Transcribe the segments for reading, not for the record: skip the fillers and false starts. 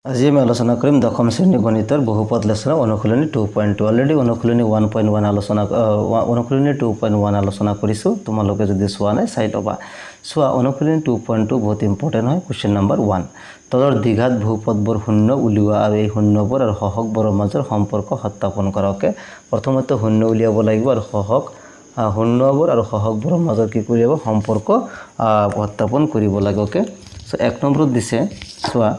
আজি আমি আলোচনা কৰিম দশম শ্ৰেণী গণিতৰ বহুপদ লেছনৰ অনুশীলনী 2.2 অলৰেডি অনুশীলনী 1.1 আলোচনা অনুশীলনী 2.1 আলোচনা কৰিছো তোমালোকে যদি চোৱা নাই চাই লবা চোৱা অনুশীলনী 2.2 বহুত ইম্পৰ্টেন্ট হয় কোৱেশ্চন নম্বৰ 1 তলৰ দ্বিঘাত বহুপদবোৰ শূন্য উলিওৱা আৰু এই শূন্যবোৰ আৰু সহগবোৰৰ মাজৰ সম্পৰ্ক সত্যাপন কৰা ওকে প্ৰথমতে শূন্য উলিয়াব লাগিব আৰু শূন্যবোৰ আৰু সহগবোৰৰ মাজৰ কি কৰিব সম্পৰ্ক সত্যাপন কৰিব লাগে ওকে সো এক নম্বৰত দিছে চোৱা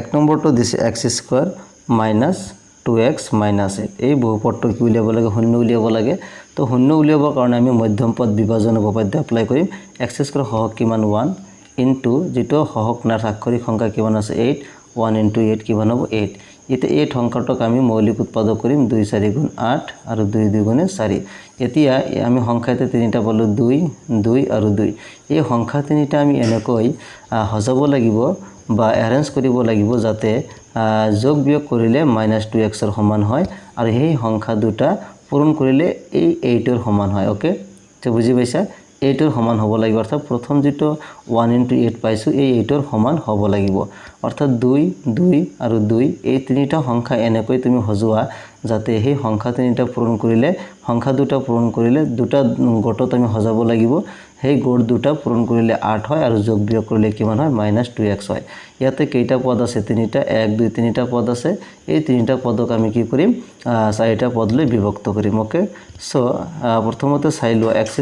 এক নম্বৰটো দিছে x² - 2x - 8 এই বহুপদটো কি উলিয়াব লাগে শূন্য উলিয়াব লাগে তো শূন্য উলিয়াবৰ কাৰণে আমি মধ্যম পদ বিভাজন উপপাদ্য এপ্লাই কৰিম x² সহগ কিমান 1 ইনটু যেটো সহগ নাৰ আক্ষৰিক সংখ্যা কিমান আছে 8 1 ইনটু 8 কিমান হ'ব 8 এতিয়া এই সংখ্যাটোক আমি মৌলিক উৎপাদক কৰিম 2 4 গুণ 8 আৰু 2 2 গুণ 4 এতিয়া আমি সংখ্যাতে তিনিটা পালো 2 2 আৰু 2 এই সংখ্যা তিনিটা আমি এনেকৈ হজাব লাগিব বা এৰেঞ্জ কৰিব লাগিব যাতে যোগ বিয়োগ কৰিলে -2x ৰ সমান হয় আৰু এই সংখ্যা দুটা পূৰণ কৰিলে এই 8 ৰ সমান হয় ওকে তো বুজি পাইছা 8 ৰ সমান হ'ব লাগিব অৰ্থাৎ প্ৰথম যেটো 1 * 8 পাইছো এই 8 ৰ সমান হ'ব লাগিব অৰ্থাৎ 2 2 আৰু 2 এই তিনিটা সংখ্যা এনেকৈ তুমি হজোৱা যাতে এই সংখ্যা তিনিটা পূৰণ কৰিলে সংখ্যা দুটা পূৰণ কৰিলে দুটা গটত আমি হজাব লাগিব সেই গড় দুটা পূৰণ কৰিলে 8 হয় আৰু যোগ বিয়োগ কৰিলে কিমান হয় -2x হয় ইয়াতে কেইটা পদ আছে তিনিটা 1 2 তিনিটা পদ আছে এই তিনিটা পদক আমি কি কৰিম চাৰিটা পদলৈ বিভক্ত কৰিম ওকে সো প্ৰথমতে চাইলো x²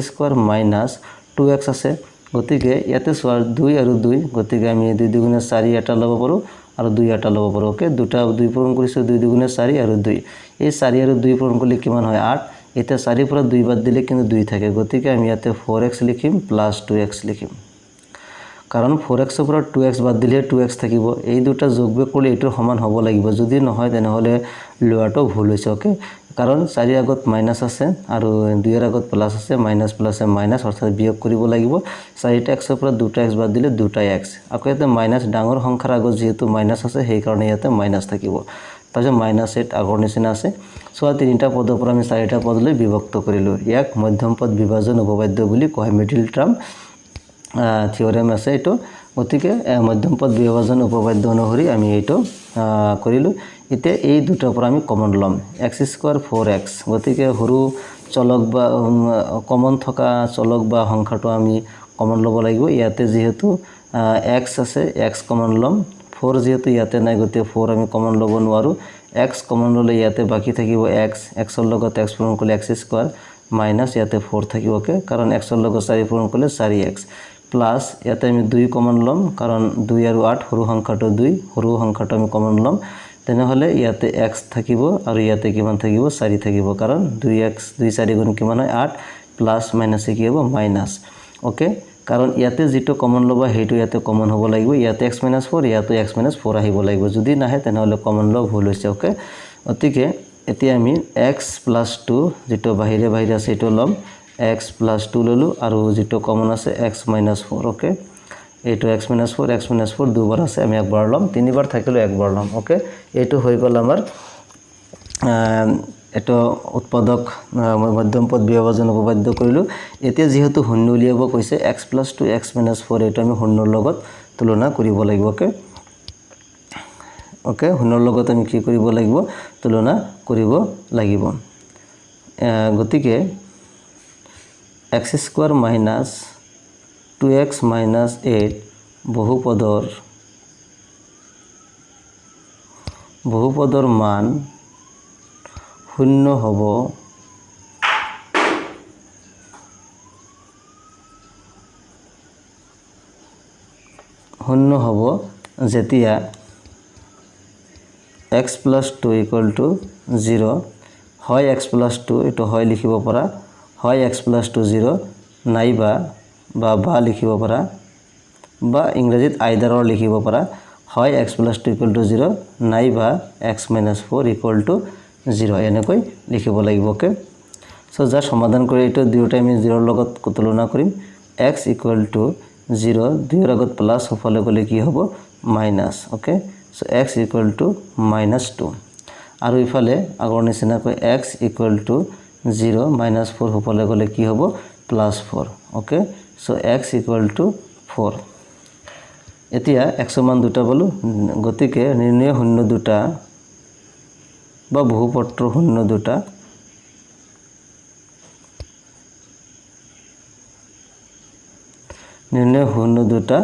- 2x আছে গতিকে ইয়াতে সোয়াৰ 2 আৰু 2 গতিকে আমি 2 2 গুণ 4 এটা ল'ব পাৰো আৰু 2 এটা ল'ব পাৰো ওকে দুটা 2 পূৰণ কৰিছো 2 2 গুণ 4 আৰু 2 এই 4 আৰু 2 পূৰণ কৰিলে কিমান হয় 8 এটা 4 পৰা 2 বাদ দিলে কিন্তু 2 থাকে গতিকে আমি ইয়াতে 4x লিখিম প্লাস 2x লিখিম কাৰণ 4x ৰ পৰা 2x বাদ দিলে 2x থাকিব এই দুটা যোগ বিয়োগ কৰিলে এটোৰ সমান হ'ব লাগিব যদি নহয় তেনেহলে লোৱাটো ভুল হৈছে ওকে কাৰণ 4 আগত মাইনাস আছে আৰু 2 এৰ আগত প্লাস আছে মাইনাস প্লাসে মাইনাস অৰ্থাৎ বিয়োগ কৰিব লাগিব 4টা x ৰ পৰা 2টা x বাদ দিলে 2টা x আকৌ ইয়াতে মাইনাস ডাঙৰ সংখ্যাৰ আগত যেহেতু মাইনাস আছে সেই কাৰণে ইয়াতে মাইনাস থাকিব তাৰপিছত -8 আগৰ নিচিনা আছে সো তিনিটা পদৰ পৰা আমি চাৰিটা পদলৈ বিভক্ত কৰিলো ইয়াক মধ্যম পদ বিভাজন উপপাদ্য বুলি কয় মিডল টাৰ্ম থিওৰেম আছে এটো গতিকে মধ্যম পদ বিভাজন উপপাদ্য অনুসৰি আমি এটো কৰিলো এতিয়া এই দুটাৰ পৰা আমি কমন লম x² 4x গতিকে হৰু চলক বা কমন থকা চলক বা সংখ্যাটো আমি কমন লব লাগিব ইয়াতে যেহেতু x আছে x কমন লম 4 যেহেতু ইয়াতে নাই গতিকে 4 আমি কমন লব নোৱাৰো x কমন ললে ইয়াতে বাকি থাকিব x ৰ লগত x পূৰণ কৰিলে x² মাইনাস ইয়াতে 4 থাকিব ওকে কাৰণ x ৰ লগত 4 পূৰণ কৰিলে 4x প্লাস ইয়াতে আমি 2 কমন লম কাৰণ 2 আৰু 8 হৰু সংখ্যাটো 2 হৰু সংখ্যাটো আমি কমন লম তেনেহলে ইয়াতে x থাকিব আৰু ইয়াতে কিমান থাকিব 4 থাকিব কাৰণ 2x 2 4 গুণ কিমান হয় 8 প্লাস মাইনাস কি হ'ব মাইনাস ওকে কাৰণ ইয়াতে যেটো কমন লবা হেটো ইয়াতে কমন হ'ব লাগিব ইয়াতে x - 4 ইয়াতে x - 4 আহিব লাগিব যদি নাহে তেনেহলে কমন লব ভুল হৈছে ওকে অতিকে এতিয়া আমি x + 2 যেটো বাহিৰে বাহিৰে আছে এটো লম x + 2 ললো আৰু যেটো কমন আছে x - 4 ওকে এটো x - 4 x - 4 দুবাৰ আছে আমি একবাৰ লম তিনিবাৰ থাকিলে একবাৰ লম ওকে এটো হৈ গল আমাৰ এটো উৎপাদক মধ্যম পদ বিভাজন উপপাদ্য কৰিলো এতিয়া যেহেতু শূন্য উলিয়াব কৈছে x + 2 x - 4 এটো আমি শূন্যৰ লগত তুলনা কৰিব লাগিব ওকে ওকে শূন্যৰ লগত আমি কি কৰিব লাগিব তুলনা কৰিব লাগিব গতিকে x² - 2x - 8 বহুপদৰ মান শূন্য হ'ব যেতিয়া x + 2 = 0 হয় x + 2 এটো হয় লিখিব পৰা হয় x + 2 0 নাইবা বা লিখিব পৰা বা ইংৰাজীত আইদাৰ লিখিব পৰা হয় x + 2 = 0 নাইবা x - 4 = 0 এনেকৈ লিখিব লাগিব ওকে সো যাৰ সমাধান কৰি এটো দুয়োটা আমি 0 ৰ লগত তুলনা কৰিম x = 0 2 ৰ আগত প্লাস হফালে গলে কি হ'ব মাইনাস ওকে সো x = -2 আৰু ইফালে আগৰ নিচিনাকৈ x = 0 - 4 হফালে গলে কি হ'ব +4 ওকে সো x = 4 এতিয়া x মান দুটা পালো গতিকে নিৰ্ণয় শূন্য দুটা বা বহুপত্ৰৰ শূন্য দুটা নিৰ্ণয় শূন্য দুটা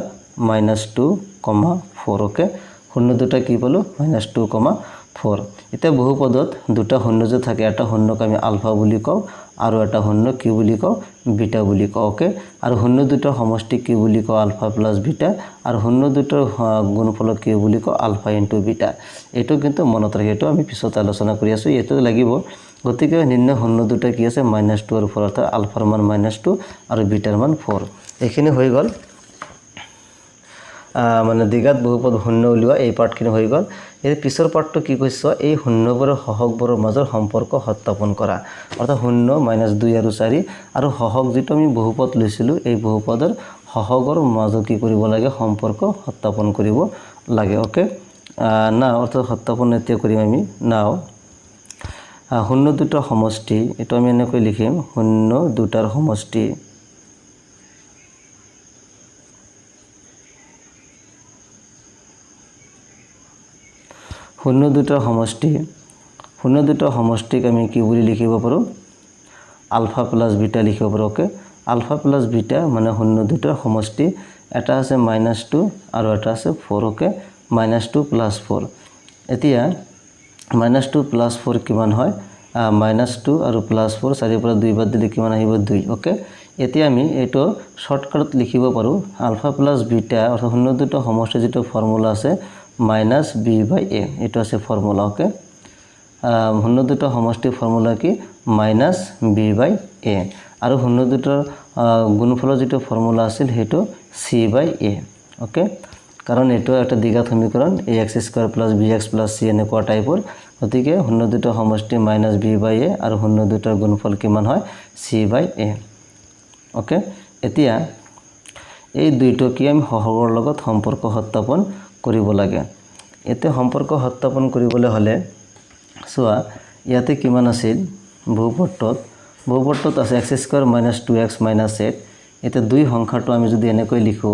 -2,4 ওকে শূন্য দুটা কি পালো -2,4 এতিয়া বহুপদত দুটা শূন্য যে থাকে এটা শূন্যক আমি আলফা বুলি কওঁ আৰু এটা শূন্য কি বুলি কওঁ বিটা বুলি কওঁ ওকে আৰু শূন্য দুটাৰ সমষ্টি কি বুলি কওঁ আলফা প্লাস বিটা আৰু শূন্য দুটাৰ গুণফলক কি বুলি কওঁ আলফা ইনটু বিটা এটো কিন্তু মনত ৰাখি এটো আমি পিছত আলোচনা কৰি আছো এটো লাগিব গতিকে নিম্ন শূন্য দুটা কি আছে -2 আৰু 4 অৰ্থাৎ আলফাৰ মান -2 আৰু বিটাৰ মান 4 এখিনি হৈ গল মানে দ্বিঘাত বহুপদ শূন্য উলিওৱা এই পাৰ্টখিনি হৈ গল এই পিছৰ পাৰ্টটো কি কৈছ এই শূন্যবোৰৰ হহকবোৰৰ মাজৰ সম্পৰ্ক সত্যাপন কৰা অৰ্থাৎ শূন্য -2 আৰু 4 আৰু হহক যেটো আমি বহুপদ লৈছিলো এই বহুপদৰ হহকৰ মাজত কি কৰিব লাগে সম্পৰ্ক সত্যাপন কৰিব লাগে ওকে না অৰ্থাৎ সত্যাপন এতিয়া কৰিম আমি নাও শূন্য দুটাৰ সমষ্টি এটো আমি এনেকৈ লিখিম শূন্য দুটাৰ সমষ্টি শূন্য দুটাৰ সমষ্টিক আমি কি বুলি লিখিব পাৰো আলফা প্লাস বিটা লিখিব পাৰো ওকে আলফা প্লাস বিটা মানে শূন্য দুটাৰ সমষ্টি এটা আছে -2 আৰু এটা আছে 4 ওকে -2 + 4 এতিয়া -2 + 4 কিমান হয় -2 আৰু +4 4 পৰা 2 বাদ দিলে কিমান আহিব 2 ওকে এতিয়া আমি এটো শৰ্টকাটত লিখিব পাৰো আলফা প্লাস বিটা অৰ্থাৎ শূন্য দুটাৰ সমষ্টি যেটো ফৰ্মুলা আছে -b/a এটো আছে ফৰ্মুলা ওকে শূন্য দুটাৰ সমষ্টি ফৰ্মুলা কি -b/a আৰু শূন্য দুটাৰ গুণফলৰ যেটো ফৰ্মুলা আছিল হেটো c/a ওকে কাৰণ এটো একটা দ্বিঘাত সমীকৰণ ax² + bx + c এনেকুৱা টাইপৰ গতিকে শূন্য দুটাৰ সমষ্টি -b/a আৰু শূন্য দুটাৰ গুণফল কিমান হয় c/a ওকে এতিয়া এই দুইটো কি আমি হহকৰ লগত সম্পৰ্ক সত্যাপন কৰিব লাগে এতে সম্পৰ্ক সত্যাপন কৰিবলৈ হলে সোৱা ইয়াতে কিমান আছিল বহুপদত আছে x² - 2x - 8 এতে দুই সংখ্যাটো আমি যদি এনেকৈ লিখো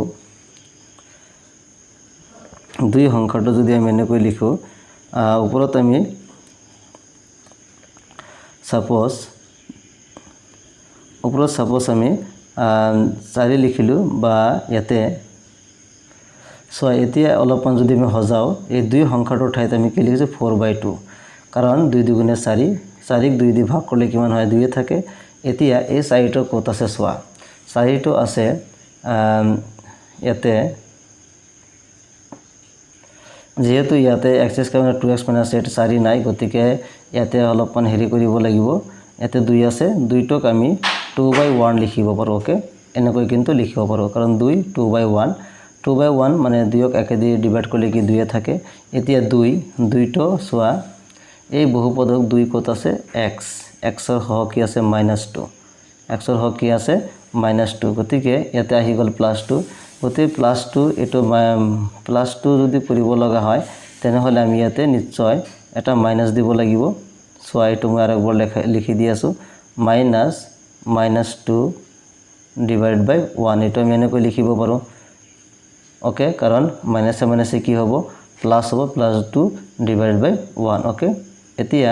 দুই সংখ্যাটো যদি আমি এনেকৈ লিখো ওপৰত আমি সাপোজ আমি 4 লিখিলো বা ইয়াতে সো এতিয়া অলপমান যদি আমি হজাও এই দুই সংখ্যাটোৰ ঠাইত আমি কি লিখিছো 4/2 কাৰণ 2 * 2 = 4 4ক 2 দি ভাগ কৰিলে কিমান হয় 2 থাকে এতিয়া এই 4টো কত আছে সোৱা 4টো আছে ইয়াতে যেহেতু ইয়াতে x² - 2x - 8 4 নাই গতিকে ইয়াতে অলপমান হেৰি কৰিব লাগিব ইয়াতে 2 আছে 2টোক আমি 2/1 লিখিব পাৰো ওকে এনেকৈ কিন্তু লিখিব পাৰো কাৰণ 2 2/1 মানে 2ক একে দি ডিভাইড কৰিলে কি 2 থাকে এতিয়া 2টো সোৱা এই বহুপদক 2 কত আছে x ৰ হক কি আছে -2 x ৰ হক কি আছে -2 গতিকে ইয়াতে আহি গল +2 গতিকে +2 এটো +2 যদি কৰিব লগা হয় তেনেহলে আমি ইয়াতে নিশ্চয় এটা মাইনাস দিব লাগিব সো এটো মই আরেকবার লিখি দি আছো -2 / 1 এটো আমি এনেকৈ লিখিব পাৰো ওকে কাৰণ মাইনাসে কি হ'ব প্লাস হ'ব +2 / 1 ওকে এতিয়া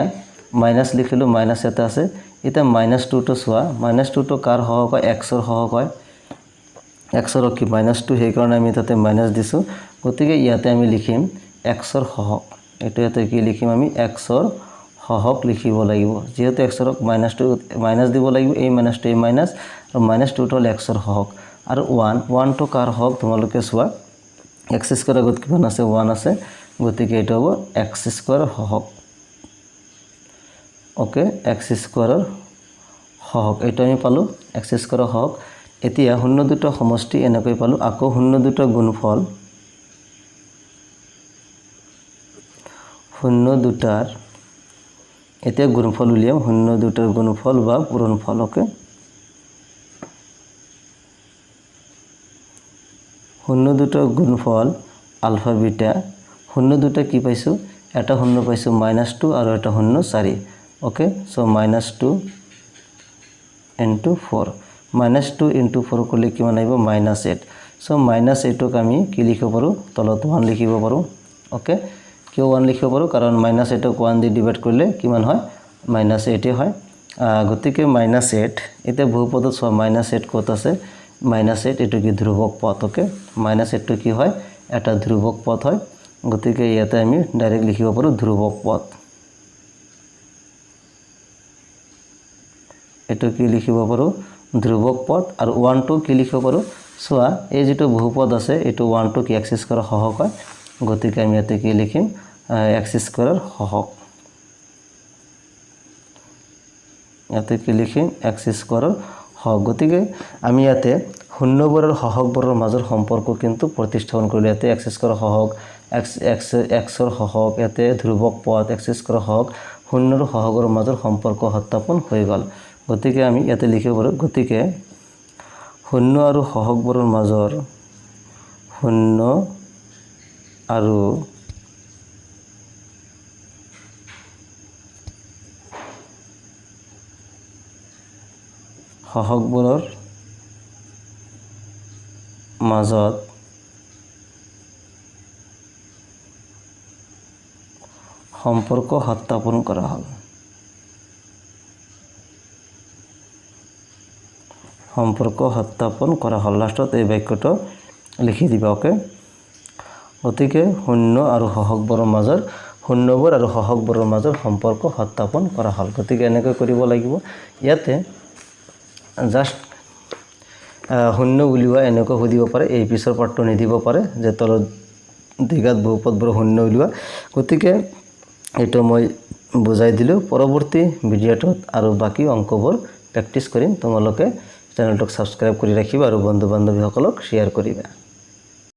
মাইনাস লিখিলো মাইনাস এটা আছে এটা -2 টো সোৱা -2 টো কাৰ হওক হয় x ৰ হওক হয় x ৰ কি -2 সেই কাৰণে আমি তাতে মাইনাস দিছো গতিকে ইয়াতে আমি লিখিম x ৰ হওক এটো ইয়াতে কি লিখিম আমি x ৰ হওক লিখিব লাগিব যেহেতু x ৰ -2 মাইনাস দিব লাগিব এই -2 এই মাইনাস আৰু -2 টো x ৰ হওক আৰু 1 টো কাৰ হওক তোমালোকে সোৱা x² আগত কিমান আছে 1 আছে গতিকে এটা হ'ব x² হওক ওকে x² হওক এটা আমি পালো x² হওক এতিয়া শূন্য দুটা সমষ্টি এনেকৈ পালো আকৌ শূন্য দুটা গুণফল শূন্য দুটাৰ এতিয়া গুণফল উলিয়াম শূন্য দুটাৰ গুণফল বা পূৰণফল ওকে শূন্য দুটাৰ গুণফল আলফা বিটা শূন্য দুটা কি পাইছো এটা শূন্য পাইছো -2 আৰু এটা শূন্য 4 ওকে সো -2 * 4 -2 * 4 কৰিলে কিমান আহিব -8 সো মাইনাছ এইটোক আমি কি লিখিব পাৰোঁ তলত 1 লিখিব পাৰোঁ ওকে কিয় 1 লিখিব পাৰোঁ কাৰণ মাইনাছ এইটোক 1 দি ডিভাইড কৰিলে কিমান হয় -8 হয় গতিকে -8 এতিয়া বহুপদত সব -8 কত আছে -8 এটো কি ধ্ৰুবক পদ ওকে -8 টো কি হয় এটা ধ্ৰুবক পদ হয় গতিকে ইয়াতে আমি ডাইৰেক্ট লিখিব পাৰোঁ ধ্ৰুবক পদ এটো কি লিখিব পাৰোঁ ধ্ৰুবক পদ আৰু 1 টো কি লিখিব পাৰোঁ সোয়া এই যেটো বহুপদ আছে এটো 1 টো কি x স্কয়াৰৰ সহগ হয় গতিকে আমি ইয়াতে কি লিখিম x স্কয়াৰৰ সহগ ইয়াতে কি লিখিম x স্কয়াৰৰ সহগ গতিকে আমি ইয়াতে শূন্যবোৰৰ সহগবোৰৰ মাজৰ সম্পৰ্ক কিন্তু প্ৰতিস্থাপন কৰিলে ইয়াতে x স্কয়াৰৰ সহগ x ৰ সহগ ইয়াতে ধ্ৰুবক পদ x স্কয়াৰৰ সহগ শূন্যৰ সহগৰ মাজৰ সম্পৰ্ক সত্যাপন হৈ গল গতিকে আমি ইয়াতে লিখিব পাৰোঁ গতিকে শূন্য আৰু সহগবোৰৰ মাজৰ শূন্য আৰু সহগবোৰৰ মাজত সম্পৰ্ক সত্যাপন কৰা হ'ল সম্পৰ্ক সত্যাপন কৰা হ'ল লাষ্টত এই বাক্যটো লিখি দিবা ওকে গতিকে শূন্য আৰু সহগবোৰৰ মাজৰ শূন্যবোৰ আৰু সহগবোৰৰ মাজৰ সম্পৰ্ক সত্যাপন কৰা হ'ল গতিকে এনেকৈ কৰিব লাগিব ইয়াতে জাস্ট শূন্য উলিওৱা এনেকৈ সুধিব পাৰে এই পিছৰ পাৰ্টটো নিদিব পাৰে যে তলত দ্বিঘাত বহুপদবোৰ শূন্য উলিওৱা গতিকে এটো মই বুজাই দিলো পৰৱৰ্তী ভিডিঅ'টোত আৰু বাকি অংকবোৰ প্ৰেক্টিছ কৰিম তোমালোকে চেনেলটোক সাবস্ক্ৰাইব কৰি ৰাখিবা আৰু বন্ধু বান্ধৱীসকলক শ্বেয়াৰ কৰিবা